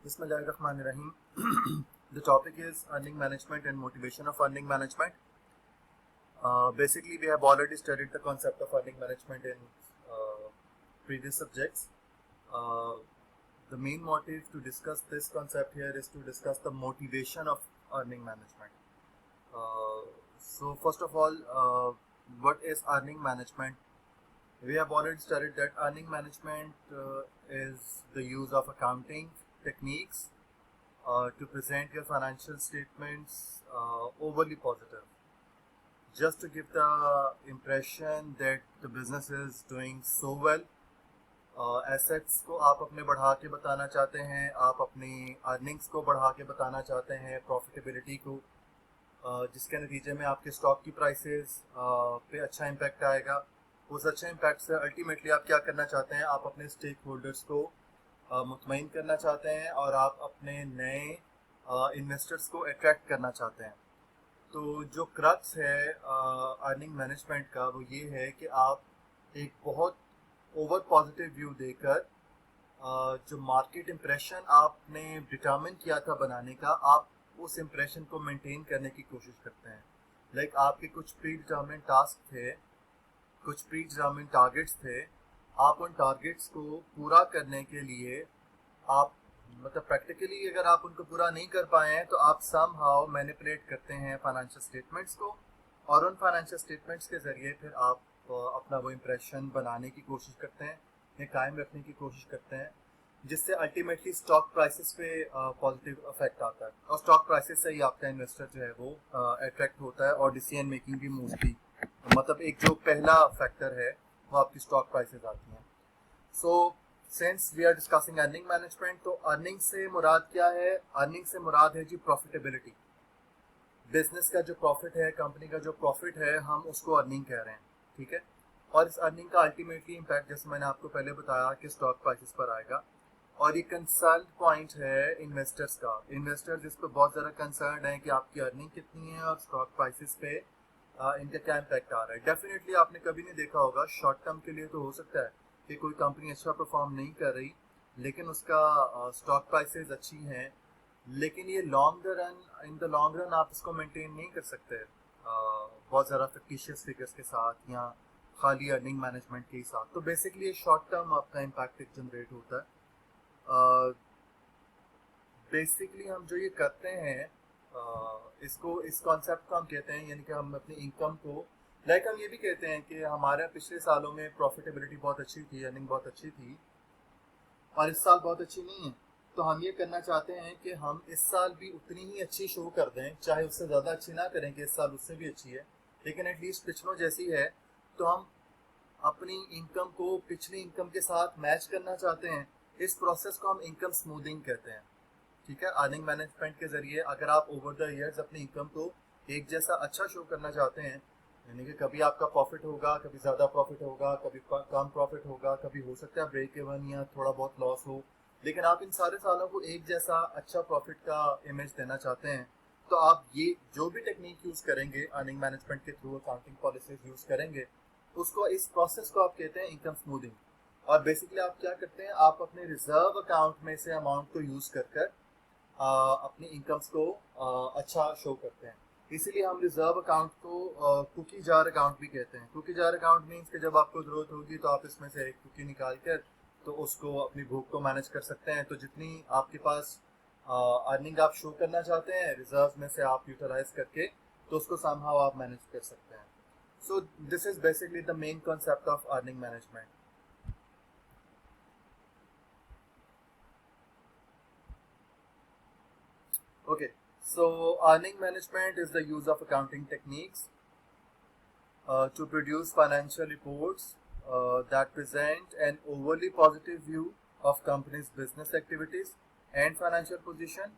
Bismillahirrahmanirrahim. The topic is earning management and motivation of earning management. Basically, we have already studied the concept of earning management in previous subjects. The main motive to discuss this concept here is to discuss the motivation of earning management. So first of all, what is earning management? We have already studied that earning management is the use of accounting techniques to present your financial statements overly positive, just to give the impression that the business is doing so well. Assets को आप अपने बढ़ा के बताना चाहते हैं, आप अपनी अर्निंग्स को बढ़ा के बताना चाहते हैं, प्रॉफिटेबिलिटी को, जिसके नतीजे में आपके स्टॉक की प्राइसेस पे अच्छा इम्पैक्ट आएगा. उस अच्छे इम्पैक्ट से अल्टीमेटली आप क्या करना चाहते हैं, आप अपने स्टेक होल्डर्स को मुतमईन करना चाहते हैं और आप अपने नए इन्वेस्टर्स को अट्रैक्ट करना चाहते हैं. तो जो क्रक्स है अर्निंग मैनेजमेंट का वो ये है कि आप एक बहुत ओवर पॉजिटिव व्यू देकर जो मार्केट इम्प्रेशन आपने डिटर्मिन किया था बनाने का, आप उस इम्प्रेशन को मेंटेन करने की कोशिश करते हैं. लाइक आपके कुछ प्री डिटर्मिन टास्क थे, कुछ प्री डिटर्मिन टारगेट्स थे, आप उन टारगेट्स को पूरा करने के लिए आप मतलब प्रैक्टिकली अगर आप उनको पूरा नहीं कर पाए हैं तो आप समहाउ मैनिपुलेट करते हैं फाइनेंशियल स्टेटमेंट्स को, और उन फाइनेंशियल स्टेटमेंट्स के ज़रिए फिर आप अपना वो इम्प्रेशन बनाने की कोशिश करते हैं या कायम रखने की कोशिश करते हैं, जिससे अल्टीमेटली स्टॉक प्राइसेस पे पॉजिटिव इफेक्ट आता है. और स्टॉक प्राइसेस से ही आपका इन्वेस्टर जो है वो अट्रैक्ट होता है और डिसीजन मेकिंग भी मोस्टली मतलब एक जो पहला फैक्टर है वो आपकी स्टॉक प्राइसेस आती हैं. So since we are discussing earning management, तो अर्निंग से मुराद क्या है? अर्निंग से मुराद है जी प्रॉफिटेबिलिटी. बिजनेस का जो प्रॉफिट है, कंपनी का जो प्रॉफिट है, हम उसको अर्निंग कह रहे हैं, ठीक है. और इस अर्निंग का अल्टीमेटली इम्पैक्ट जैसे मैंने आपको पहले बताया कि स्टॉक प्राइसेस पर आएगा. और ये कंसर्न पॉइंट है इन्वेस्टर्स का. इन्वेस्टर्स इस पर बहुत ज़्यादा कंसर्न है कि आपकी अर्निंग कितनी है और स्टॉक प्राइसेस पे इनका क्या इम्पैक्ट आ रहा है. डेफिनेटली आपने कभी नहीं देखा होगा, शॉर्ट टर्म के लिए तो हो सकता है कि कोई कंपनी अच्छा परफॉर्म नहीं कर रही लेकिन उसका स्टॉक प्राइसेस अच्छी हैं, लेकिन ये long run, in the long run आप इसको मेंटेन नहीं कर सकते बहुत ज़्यादा फिक्टिशियस फिगर्स के साथ या खाली अर्निंग मैनेजमेंट के साथ. तो बेसिकली ये शॉर्ट टर्म आपका इम्पैक्ट जनरेट होता है. बेसिकली हम जो ये करते हैं इसको, इस कॉन्सेप्ट को हम कहते हैं, यानी कि हम अपनी इनकम को, लाइक हम ये भी कहते हैं कि हमारे पिछले सालों में प्रॉफिटेबिलिटी बहुत अच्छी थी, अर्निंग बहुत अच्छी थी और इस साल बहुत अच्छी नहीं है. तो हम ये करना चाहते हैं कि हम इस साल भी उतनी ही अच्छी शो कर दें, चाहे उससे ज़्यादा अच्छी ना करें कि इस साल उससे भी अच्छी है, लेकिन एटलीस्ट पिछलों जैसी है. तो हम अपनी इनकम को पिछली इनकम के साथ मैच करना चाहते हैं. इस प्रोसेस को हम इनकम स्मूथिंग कहते हैं, ठीक है. अर्निंग मैनेजमेंट के ज़रिए अगर आप ओवर द ईयर्स अपनी इनकम को एक जैसा अच्छा शो करना चाहते हैं, यानी कि कभी आपका प्रॉफिट होगा, कभी ज़्यादा प्रॉफिट होगा, कभी कम प्रॉफिट होगा, कभी हो सकता है ब्रेक इवन या थोड़ा बहुत लॉस हो, लेकिन आप इन सारे सालों को एक जैसा अच्छा प्रॉफिट का इमेज देना चाहते हैं, तो आप ये जो भी टेक्निक यूज़ करेंगे अर्निंग मैनेजमेंट के थ्रू, अकाउंटिंग पॉलिसीज यूज़ करेंगे, उसको, इस प्रोसेस को आप कहते हैं इनकम स्मूथिंग. और बेसिकली आप क्या करते हैं, आप अपने रिजर्व अकाउंट में से अमाउंट को यूज़ कर अपनी इनकम्स को अच्छा शो करते हैं. इसीलिए हम रिजर्व अकाउंट को कुकी जार अकाउंट भी कहते हैं. कुकी जार अकाउंट मीन्स कि जब आपको ज़रूरत होगी तो आप इसमें से एक कुकी निकाल कर तो उसको अपनी भूख को मैनेज कर सकते हैं. तो जितनी आपके पास अर्निंग आप शो करना चाहते हैं, रिजर्व में से आप यूटिलाइज करके तो उसको समहाउ आप मैनेज कर सकते हैं. So this is basically the main concept of earning management. Okay, so earning management is the use of accounting techniques to produce financial reports that present an overly positive view of company's business activities and financial position.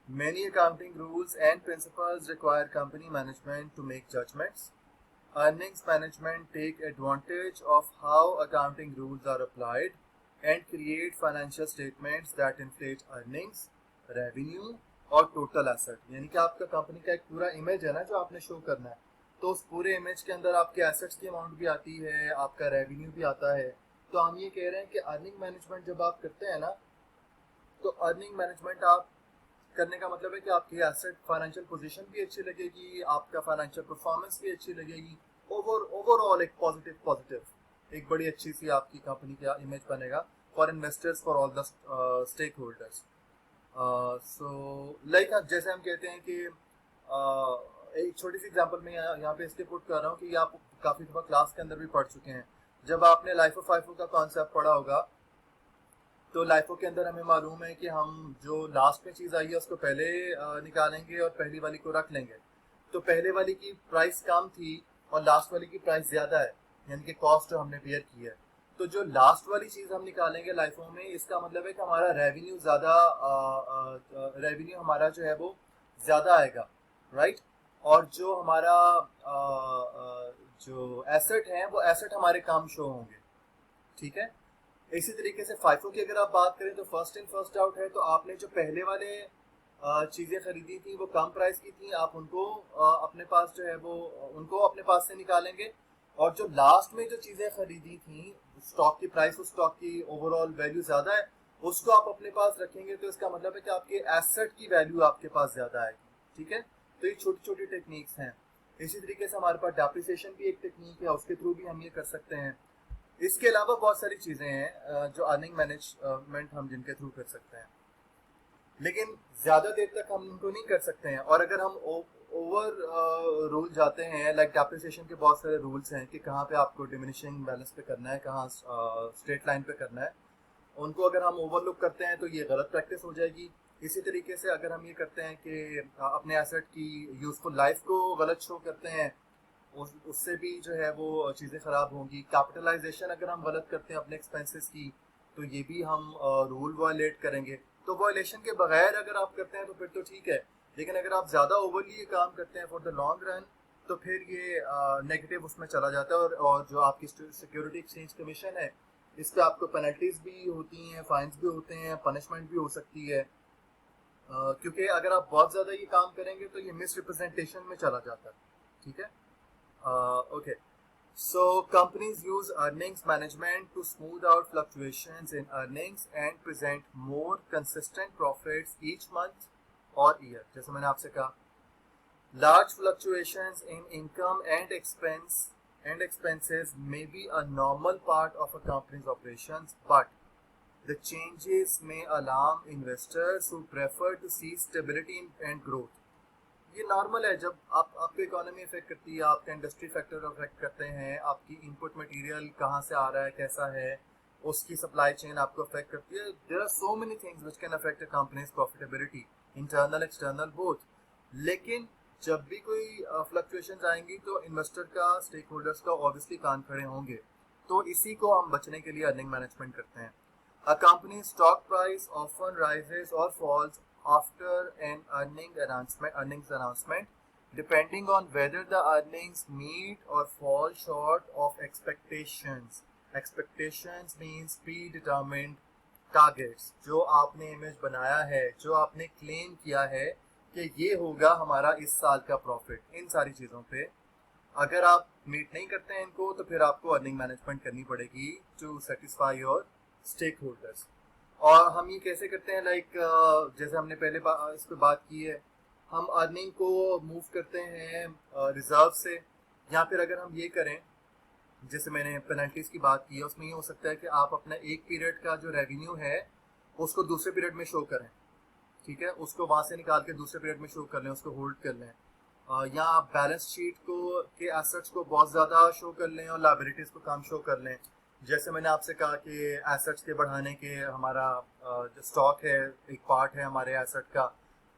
Many accounting rules and principles require company management to make judgments. Earnings management take advantage of how accounting rules are applied and create financial statements that inflate earnings, revenue और total asset. यानी कि आपका company का एक पूरा image है ना जो आपने शो करना है, तो उस पूरे इमेज के अंदर आपके एसेट्स की अमाउंट भी आती है, आपका रेवेन्यू भी आता है. तो हम ये कह रहे हैं कि अर्निंग मैनेजमेंट जब आप करते हैं ना, तो अर्निंग मैनेजमेंट आप करने का मतलब है कि आपकी एसेट फाइनेंशियल पोजीशन भी अच्छी लगेगी, आपका फाइनेंशियल परफॉर्मेंस भी अच्छी लगेगी, ओवरऑल एक पॉजिटिव एक बड़ी अच्छी सी आपकी कंपनी का इमेज बनेगा for investors, for all the stake holders. So like जैसे हम कहते हैं कि एक छोटी सी एग्जांपल में यहाँ पे इसलिए पुट कर रहा हूँ कि आप काफ़ी दफ़ा क्लास के अंदर भी पढ़ चुके हैं। जब आपने लाइफ ऑफ फाइफो का कॉन्सेप्ट पढ़ा होगा तो लाइफो के अंदर हमें मालूम है कि हम जो लास्ट में चीज़ आई है उसको पहले निकालेंगे और पहली वाली को रख लेंगे। तो पहले वाली की प्राइस कम थी और लास्ट वाली की प्राइस ज़्यादा है, यानी कि कॉस्ट जो हमने बेयर की है। तो जो लास्ट वाली चीज़ हम निकालेंगे लाइफो में, इसका मतलब है कि हमारा रेवेन्यू ज़्यादा, रेवेन्यू हमारा जो है वो ज़्यादा आएगा, राइट। और जो हमारा जो एसेट है वो एसेट हमारे कम शो होंगे, ठीक है। इसी तरीके से फाइफो की अगर आप बात करें तो फर्स्ट इन फर्स्ट आउट है। तो आपने जो पहले वाले चीज़ें खरीदी थी वो कम प्राइस की थी, आप उनको अपने पास जो है वो उनको अपने पास से निकालेंगे। और जो लास्ट में जो चीज़ें खरीदी थी, स्टॉक की प्राइस, उस स्टॉक की ओवरऑल वैल्यू ज़्यादा है, उसको आप अपने पास रखेंगे। तो इसका मतलब है कि आपके एसेट की वैल्यू आपके पास ज़्यादा आएगी, ठीक है। तो ये छोटी छोटी टेक्निक्स हैं। इसी तरीके से हमारे पास डेप्रिसिएशन भी एक टेक्निक है, उसके थ्रू भी हम ये कर सकते हैं। इसके अलावा बहुत सारी चीज़ें हैं जो अर्निंग मैनेजमेंट हम जिनके थ्रू कर सकते हैं, लेकिन ज़्यादा देर तक हम उनको नहीं कर सकते हैं। और अगर हम ओवर रूल जाते हैं, लाइक डेप्रिसिएशन के बहुत सारे रूल्स हैं कि कहाँ पे आपको डिमिनिशिंग बैलेंस पे करना है, कहाँ स्ट्रेट लाइन पे करना है, उनको अगर हम ओवरलुक करते हैं तो ये गलत प्रैक्टिस हो जाएगी। इसी तरीके से अगर हम ये करते हैं कि अपने एसेट की यूजफुल लाइफ को गलत शो करते हैं, उससे भी जो है वो चीज़ें ख़राब होंगी। कैपिटलाइजेशन अगर हम गलत करते हैं अपने एक्सपेंसेस की, तो ये भी हम रूल वायलेट करेंगे। तो वायलेशन के बगैर अगर आप करते हैं तो फिर तो ठीक है, लेकिन अगर आप ज़्यादा ओवरली ये काम करते हैं फॉर द लॉन्ग रन, तो फिर ये नेगेटिव उसमें चला जाता है। और जो आपकी सिक्योरिटी एक्सचेंज कमीशन है, इस पर आपको पेनल्टीज भी होती हैं, फाइन्स भी होते हैं, पनिशमेंट भी हो सकती है। क्योंकि अगर आप बहुत ज़्यादा ये काम करेंगे तो ये मिस रिप्रेजेंटेशन में चला जाता है, ठीक है। Okay, so companies use earnings management to smooth out fluctuations in earnings and present more consistent profits each month or year. जैसे मैंने आपसे कहा, large fluctuations in income and expenses may be a normal part of a company's operations, but the changes may alarm investors who prefer to see stability and growth. ये normal है, जब आपकी economy effect करती है, आपके industry factor affect करते हैं, आपकी इनपुट मटेरियल कहाँ से आ रहा है, कैसा है, उसकी सप्लाई चेन आपको अफेक्ट करती है। There are so many things which can affect a company's profitability, internal external both. लेकिन जब भी कोई फ्लक्चुएशंस आएंगी तो इन्वेस्टर का, स्टेक होल्डर्स का ऑब्वियसली कान खड़े होंगे। तो इसी को हम बचने के लिए अर्निंग मैनेजमेंट करते हैं। A company stock price often rises और false after an earnings announcement, depending on whether the earnings meet or fall short of expectations. Expectations means predetermined targets, जो आपने इमेज बनाया है, जो आपने क्लेम किया है कि ये होगा हमारा इस साल का प्रॉफिट। इन सारी चीज़ों पे अगर आप मीट नहीं करते हैं इनको, तो फिर आपको अर्निंग मैनेजमेंट करनी पड़ेगी to satisfy your stake holders. और हम ये कैसे करते हैं, लाइक जैसे हमने पहले इस पर बात की है, हम अर्निंग को मूव करते हैं रिजर्व से, या फिर अगर हम ये करें, जैसे मैंने पेनल्टीज की बात की है, उसमें ये हो सकता है कि आप अपना एक पीरियड का जो रेवेन्यू है उसको दूसरे पीरियड में शो करें, ठीक है, उसको वहाँ से निकाल के दूसरे पीरियड में शो कर लें, उसको होल्ड कर लें। या आप बैलेंस शीट को के एसेट्स को बहुत ज़्यादा शो कर लें और लायबिलिटीज़ को कम शो कर लें। जैसे मैंने आपसे कहा कि एसेट्स के बढ़ाने के हमारा जो स्टॉक है, एक पार्ट है हमारे एसेट का,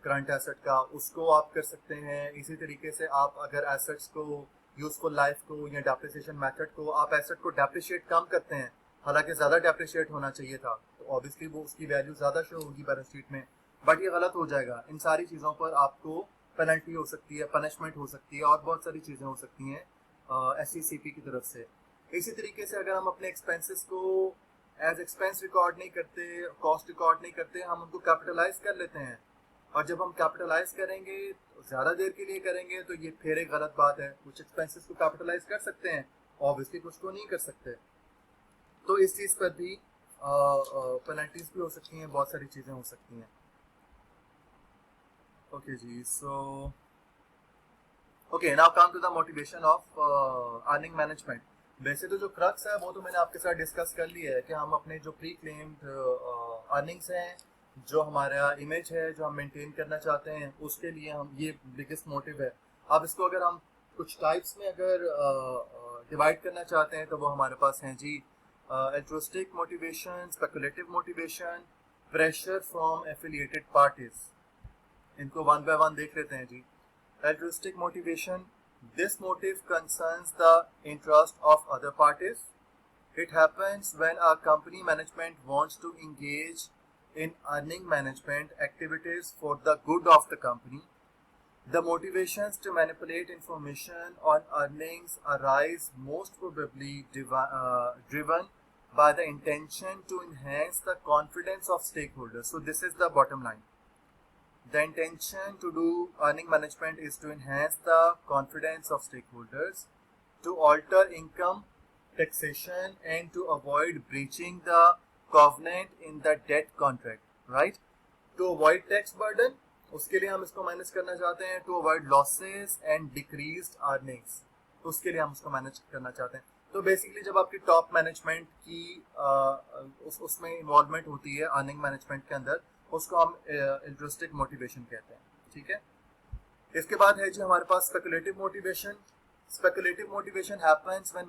करंट एसेट का, उसको आप कर सकते हैं। इसी तरीके से आप अगर एसेट्स को, यूजफुल लाइफ को या डेप्रिसिएशन मेथड को, आप एसेट को डेप्रिशिएट कम करते हैं, हालांकि ज़्यादा डेप्रिशिएट होना चाहिए था, तो ऑब्वियसली वो उसकी वैल्यू ज़्यादा शो होगी बैलेंस शीट में, बट ये गलत हो जाएगा। इन सारी चीज़ों पर आपको पेनल्टी हो सकती है, पनिशमेंट हो सकती है, और बहुत सारी चीज़ें हो सकती हैं SECP की तरफ से। इसी तरीके से अगर हम अपने एक्सपेंसेस को एज एक्सपेंस रिकॉर्ड नहीं करते, कॉस्ट रिकॉर्ड नहीं करते, हम उनको कैपिटलाइज कर लेते हैं। और जब हम कैपिटलाइज करेंगे तो ज़्यादा देर के लिए करेंगे, तो ये फिर एक गलत बात है। कुछ एक्सपेंसेस को कैपिटलाइज कर सकते हैं, ऑब्वियसली कुछ को नहीं कर सकते। तो इस चीज़ पर भी पेनल्टीज भी हो सकती हैं, बहुत सारी चीज़ें हो सकती हैं। Okay ji, so okay, now come to the motivation of earning management. वैसे तो जो क्रक्स है वो तो मैंने आपके साथ डिस्कस कर लिया है कि हम अपने जो प्री क्लेम्ड अर्निंग्स हैं, जो हमारा इमेज है जो हम मेंटेन करना चाहते हैं, उसके लिए हम ये बिगेस्ट मोटिव है। अब इसको अगर हम कुछ टाइप्स में अगर डिवाइड करना चाहते हैं तो वो हमारे पास हैं जी, altruistic motivation, speculative motivation, pressure from affiliated parties. इनको वन बाय वन देख लेते हैं जी। Altruistic motivation. This motive concerns the interest of other parties. It happens when a company management wants to engage in earning management activities for the good of the company. The motivations to manipulate information on earnings arise most probably driven by the intention to enhance the confidence of stakeholders. So this is the bottom line. The intention to do earning management is to enhance the confidence of stakeholders, to alter income taxation, and to avoid breaching the covenant in the debt contract, right? To avoid tax burden, उसके लिए हम इसको manage करना चाहते हैं। To avoid losses and decreased earnings, उसके लिए हम उसको मैनेज करना चाहते हैं। तो बेसिकली जब आपकी टॉप मैनेजमेंट की उसमें इन्वॉल्वमेंट होती है अर्निंग मैनेजमेंट के अंदर, उसको हम इंटरेस्टिक मोटिवेशन कहते हैं, ठीक है। इसके बाद है जी हमारे पास speculative motivation. Speculative motivation happens when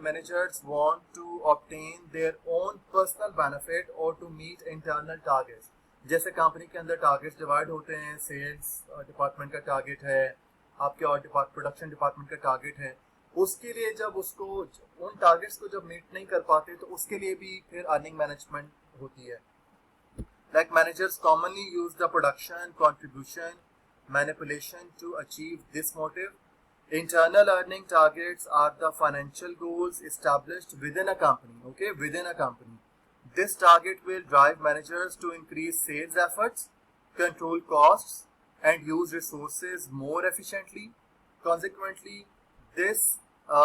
managers want to obtain their own personal benefit और टू मीट इंटरनल टारगेट्स। जैसे कंपनी के अंदर टारगेट्स डिवाइड होते हैं, सेल्स डिपार्टमेंट का टारगेट है, आपके और प्रोडक्शन डिपार्टमेंट का टारगेट है, उसके लिए जब उसको उन टारगेट्स को जब मीट नहीं कर पाते तो उसके लिए भी फिर अर्निंग मैनेजमेंट होती है। Like managers commonly use the production, contribution, manipulation to achieve this motive. Internal earning targets are the financial goals established within a company, okay, within a company. This target will drive managers to increase sales efforts, control costs, and use resources more efficiently. Consequently, this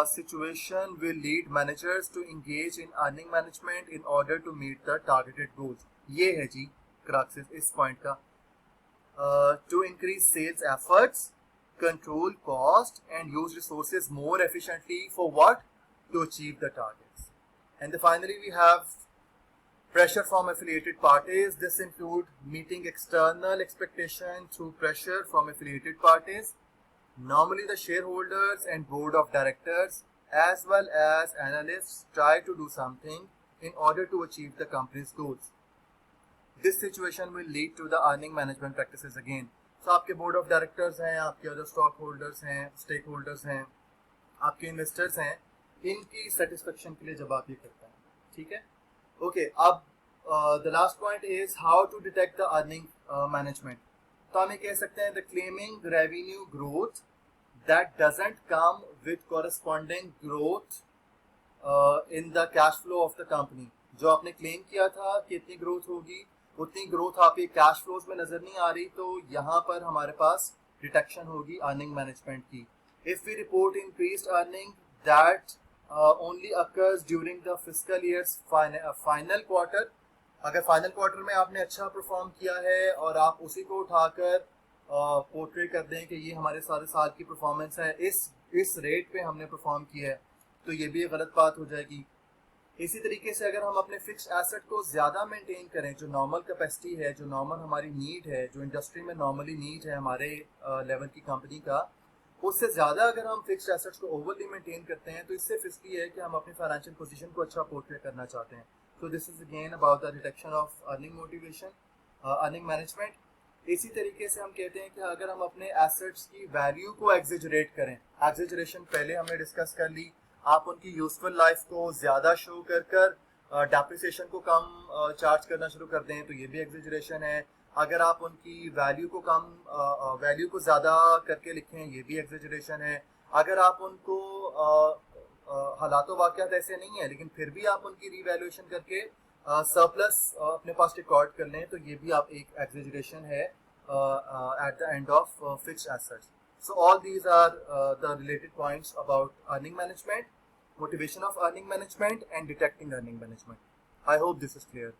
situation will lead managers to engage in earning management in order to meet the targeted goals. ये है जी crux इस point का। To increase sales efforts, control cost, and use resources more efficiently for what? To achieve the targets. And then finally we have pressure from affiliated parties. This include meeting external expectation through pressure from affiliated parties. Normally the shareholders and board of directors as well as analysts try to do something in order to achieve the company's goals. This situation will lead to the earning management practices again. So आपके board of directors हैं, आपके other stock holders हैं, stake holders हैं, आपके investors हैं, इनकी satisfaction के लिए जब आप ये करते हैं, ठीक है। ओके, अब the last point is how to detect the earning management. तो हम ये कह सकते हैं the claiming revenue growth that doesn't come with corresponding growth in the cash flow of the company. जो आपने क्लेम किया था कि इतनी ग्रोथ होगी, उतनी ग्रोथ आपके कैश फ्लोज में नजर नहीं आ रही, तो यहाँ पर हमारे पास डिटेक्शन होगी अर्निंग मैनेजमेंट की। If we report increased earning that only occurs during the fiscal year's final quarter, अगर फाइनल क्वार्टर में आपने अच्छा परफॉर्म किया है और आप उसी को उठाकर पोर्ट्रे कर दें कि ये हमारे सारे साल की परफॉर्मेंस है, इस रेट पे हमने परफॉर्म किया है, तो ये भी गलत बात हो जाएगी। इसी तरीके से अगर हम अपने फिक्स्ड एसेट को ज़्यादा मेंटेन करें, जो नॉर्मल कैपेसिटी है, जो नॉर्मल हमारी नीड है, जो इंडस्ट्री में नॉर्मली नीड है हमारे लेवल की कंपनी का, उससे ज़्यादा अगर हम फिक्स्ड एसेट्स को ओवरली मेंटेन करते हैं तो इससे फिस्की है कि हम अपनी फाइनेंशियल पोजीशन को अच्छा पोर्ट्रे करना चाहते हैं। So this is again about the detection of earning motivation, earning management. इसी तरीके से हम कहते हैं कि अगर हम अपने एसेट्स की वैल्यू को एग्जेजरेट करें, एग्जेजरेशन पहले हमने डिस्कस कर ली, आप उनकी यूजफुल लाइफ को ज़्यादा शो कर डेप्रिसिएशन को कम चार्ज करना शुरू कर दें तो ये भी एग्जेजरेशन है। अगर आप उनकी वैल्यू को वैल्यू को ज़्यादा करके लिखें, ये भी एग्जेजरेशन है। अगर आप उनको हालात वाक़यात ऐसे नहीं है लेकिन फिर भी आप उनकी रीवैल्यूएशन करके सरप्लस अपने पास रिकॉर्ड कर लें तो ये भी आप एक एग्जेजरेशन है at the end of fixed assets. So all these are the related points about earning management, motivation of earning management and detecting earning management. I hope this is clear.